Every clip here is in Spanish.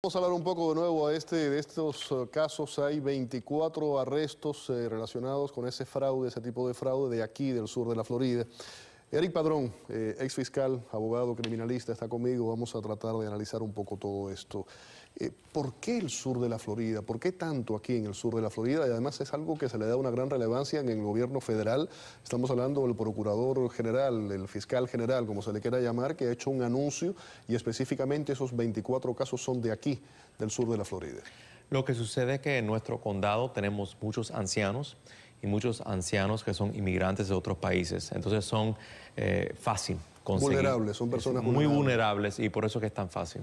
Vamos a hablar un poco de nuevo de estos casos. Hay 24 arrestos relacionados con ese fraude, ese tipo de fraude de aquí, del sur de la Florida. Eric Padrón, ex fiscal, abogado, criminalista, está conmigo. Vamos a tratar de analizar un poco todo esto. ¿Por qué el sur de la Florida? ¿Por qué tanto aquí en el sur de la Florida? Y además es algo que se le da una gran relevancia en el gobierno federal. Estamos hablando del procurador general, el fiscal general, como se le quiera llamar, que ha hecho un anuncio y específicamente esos 24 casos son de aquí, del sur de la Florida. Lo que sucede es que en nuestro condado tenemos muchos ancianos y muchos ancianos que son inmigrantes de otros países. Entonces son fácil conseguir. Vulnerables, son personas muy vulnerables y por eso que es tan fácil.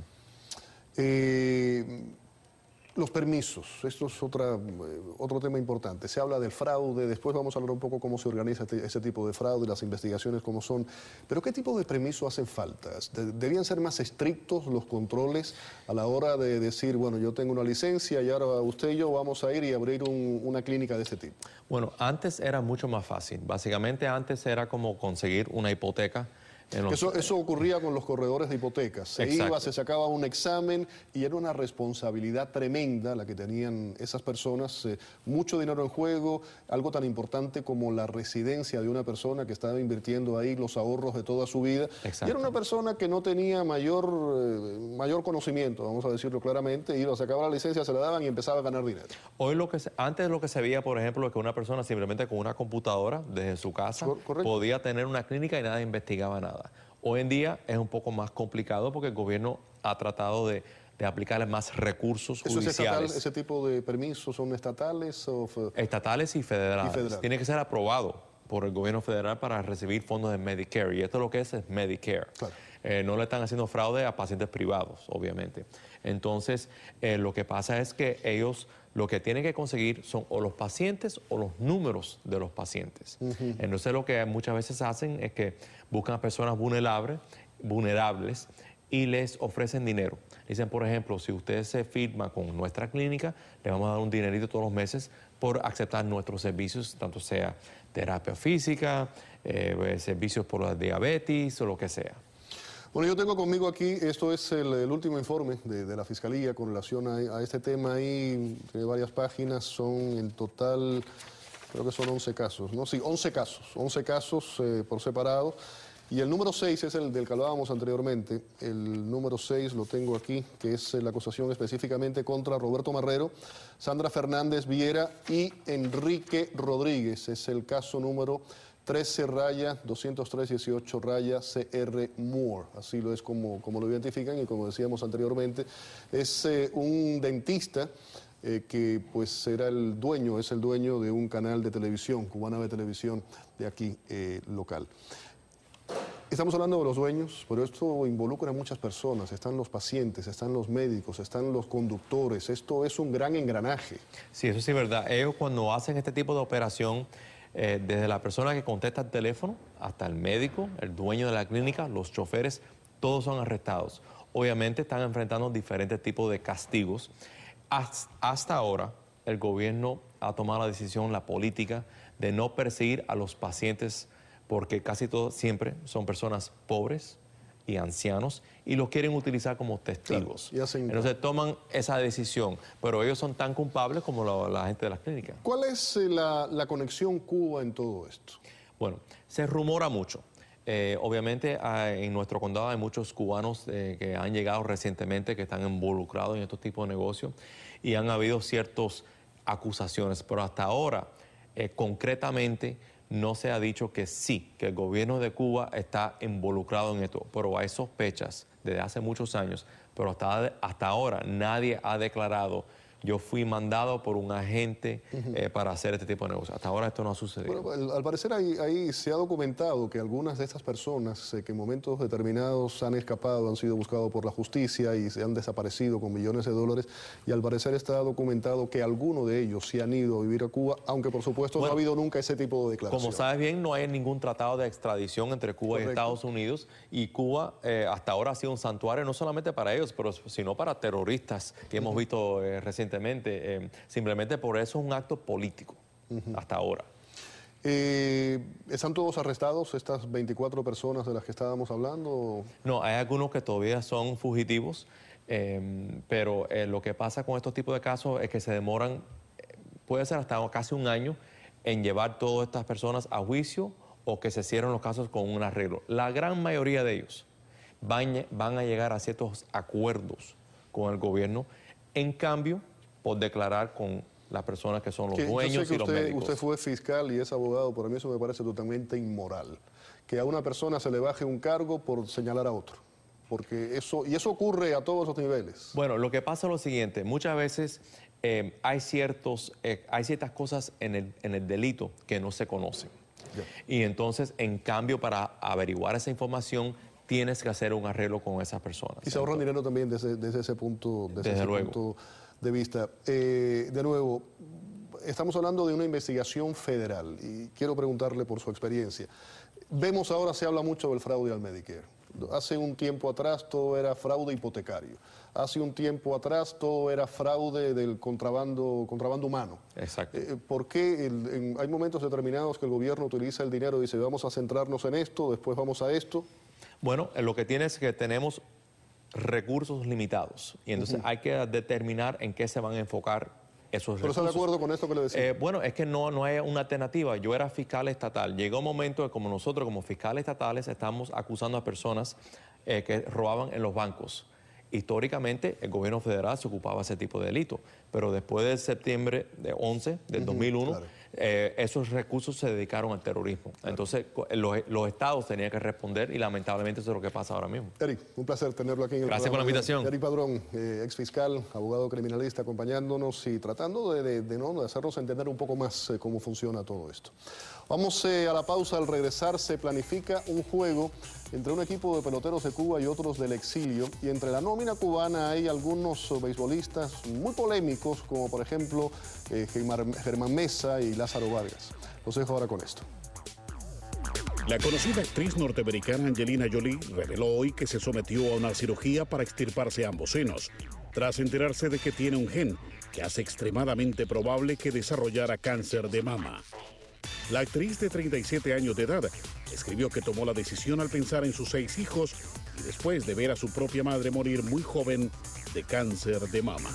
Los permisos, esto es otro tema importante. Se habla del fraude, después vamos a hablar un poco cómo se organiza ese tipo de fraude, las investigaciones cómo son. Pero ¿qué tipo de permiso hacen falta? ¿Deberían ser más estrictos los controles a la hora de decir, bueno, yo tengo una licencia y ahora usted y yo vamos a ir y abrir una clínica de este tipo? Bueno, antes era mucho más fácil. Básicamente antes era como conseguir una hipoteca. Eso ocurría con los corredores de hipotecas. Se iba, se sacaba un examen y era una responsabilidad tremenda la que tenían esas personas. Mucho dinero en juego, algo tan importante como la residencia de una persona que estaba invirtiendo ahí los ahorros de toda su vida. Y era una persona que no tenía mayor conocimiento, vamos a decirlo claramente. Iba, sacaba la licencia, se la daban y empezaba a ganar dinero. Hoy antes lo que se veía, por ejemplo, es que una persona simplemente con una computadora desde su casa podía tener una clínica y nadie investigaba nada. Hoy en día es un poco más complicado porque el gobierno ha tratado de aplicarle más recursos judiciales. ¿Eso es estatal? ¿Ese tipo de permisos son estatales? Estatales y federales. Tiene que ser aprobado por el gobierno federal para recibir fondos de Medicare. Y esto lo que es Medicare. Claro. No le están haciendo fraude a pacientes privados, obviamente. Entonces, lo que pasa es que ellos lo que tienen que conseguir son o los pacientes o los números de los pacientes. Entonces, lo que muchas veces hacen es que buscan a personas vulnerables y les ofrecen dinero. Dicen, por ejemplo, si usted se firma con nuestra clínica, le vamos a dar un dinerito todos los meses por aceptar nuestros servicios, tanto sea terapia física, servicios por la diabetes o lo que sea. Bueno, yo tengo conmigo aquí, esto es el último informe de la Fiscalía con relación a este tema. Ahí tiene varias páginas, son en total, creo que son 11 casos, ¿no? Sí, 11 casos por separado. Y el número 6 es el del que hablábamos anteriormente. El número 6 lo tengo aquí, que es la acusación específicamente contra Roberto Marrero, Sandra Fernández Viera y Enrique Rodríguez. Es el caso número 13-203-18-CR Moore, así lo es como lo identifican, y como decíamos anteriormente, es un dentista que pues era es el dueño de un canal de televisión, Cubana de Televisión, de aquí local. Estamos hablando de los dueños, pero esto involucra a muchas personas, están los pacientes, están los médicos, están los conductores, esto es un gran engranaje. Sí, eso sí es verdad. Ellos cuando hacen este tipo de operación, desde la persona que contesta el teléfono hasta el médico, el dueño de la clínica, los choferes, todos son arrestados. Obviamente están enfrentando diferentes tipos de castigos. Hasta ahora, el gobierno ha tomado la decisión, la política, de no perseguir a los pacientes porque casi todos siempre son personas pobres y ancianos y los quieren utilizar como testigos. Claro, entonces toman esa decisión, pero ellos son tan culpables como la gente de las clínicas. ¿Cuál es la conexión Cuba en todo esto? Bueno, se rumora mucho. Obviamente en nuestro condado hay muchos cubanos que han llegado recientemente que están involucrados en estos tipos de negocios y han habido ciertas acusaciones, pero hasta ahora concretamente no se ha dicho que sí, que el gobierno de Cuba está involucrado en esto, pero hay sospechas desde hace muchos años, pero hasta ahora nadie ha declarado yo fui mandado por un agente para hacer este tipo de negocios. Hasta ahora esto no ha sucedido. Bueno, al parecer ahí se ha documentado que algunas de estas personas que en momentos determinados han escapado, han sido buscados por la justicia y se han desaparecido con millones de dólares, y al parecer está documentado que algunos de ellos sí han ido a vivir a Cuba, aunque por supuesto no ha habido nunca ese tipo de declaración. Como sabes bien, no hay ningún tratado de extradición entre Cuba y Estados Unidos, y Cuba hasta ahora ha sido un santuario no solamente para ellos, sino para terroristas que hemos visto recientemente. Simplemente por eso es un acto político hasta ahora. ¿Están todos arrestados, estas 24 personas de las que estábamos hablando? No, hay algunos que todavía son fugitivos. Pero lo que pasa con estos tipos de casos es que se demoran, puede ser hasta casi un año, en llevar todas estas personas a juicio o que se cierren los casos con un arreglo. La gran mayoría de ellos van a llegar a ciertos acuerdos con el gobierno, en cambio, por declarar con las personas que son los dueños y los médicos. Usted fue fiscal y es abogado, por mí eso me parece totalmente inmoral. Que a una persona se le baje un cargo por señalar a otro. Porque eso ocurre a todos los niveles. Bueno, lo que pasa es lo siguiente, muchas veces hay ciertas cosas en el delito que no se conocen. Y entonces, en cambio, para averiguar esa información, tienes que hacer un arreglo con esas personas. Y se ahorran dinero también desde ese punto de vista. De nuevo, estamos hablando de una investigación federal y quiero preguntarle por su experiencia. Vemos ahora, se habla mucho del fraude al Medicare. Hace un tiempo atrás todo era fraude hipotecario. Hace un tiempo atrás todo era fraude del contrabando humano. Exacto. ¿Por qué hay momentos determinados que el gobierno utiliza el dinero y dice vamos a centrarnos en esto, después vamos a esto? Bueno, lo que tiene es que tenemos recursos limitados y entonces hay que determinar en qué se van a enfocar esos recursos. ¿Pero está de acuerdo con esto que le decía? Bueno, es que no hay una alternativa. Yo era fiscal estatal. Llegó un momento que como nosotros, como fiscales estatales, estamos acusando a personas que robaban en los bancos. Históricamente, el gobierno federal se ocupaba de ese tipo de delito, pero después del septiembre de 11 del 2001, claro, esos recursos se dedicaron al terrorismo. Claro. Entonces, los estados tenían que responder y lamentablemente eso es lo que pasa ahora mismo. Eric, un placer tenerlo aquí en el Gracias programa. Por la invitación. Eric Padrón, ex fiscal, abogado criminalista, acompañándonos y tratando de hacernos entender un poco más cómo funciona todo esto. Vamos a la pausa. Al regresar se planifica un juego entre un equipo de peloteros de Cuba y otros del exilio. Y entre la nómina cubana hay algunos beisbolistas muy polémicos, como por ejemplo Germán Mesa y Lázaro Vargas. Los dejo ahora con esto. La conocida actriz norteamericana Angelina Jolie reveló hoy que se sometió a una cirugía para extirparse ambos senos, tras enterarse de que tiene un gen que hace extremadamente probable que desarrollara cáncer de mama. La actriz de 37 años de edad escribió que tomó la decisión al pensar en sus 6 hijos y después de ver a su propia madre morir muy joven de cáncer de mama.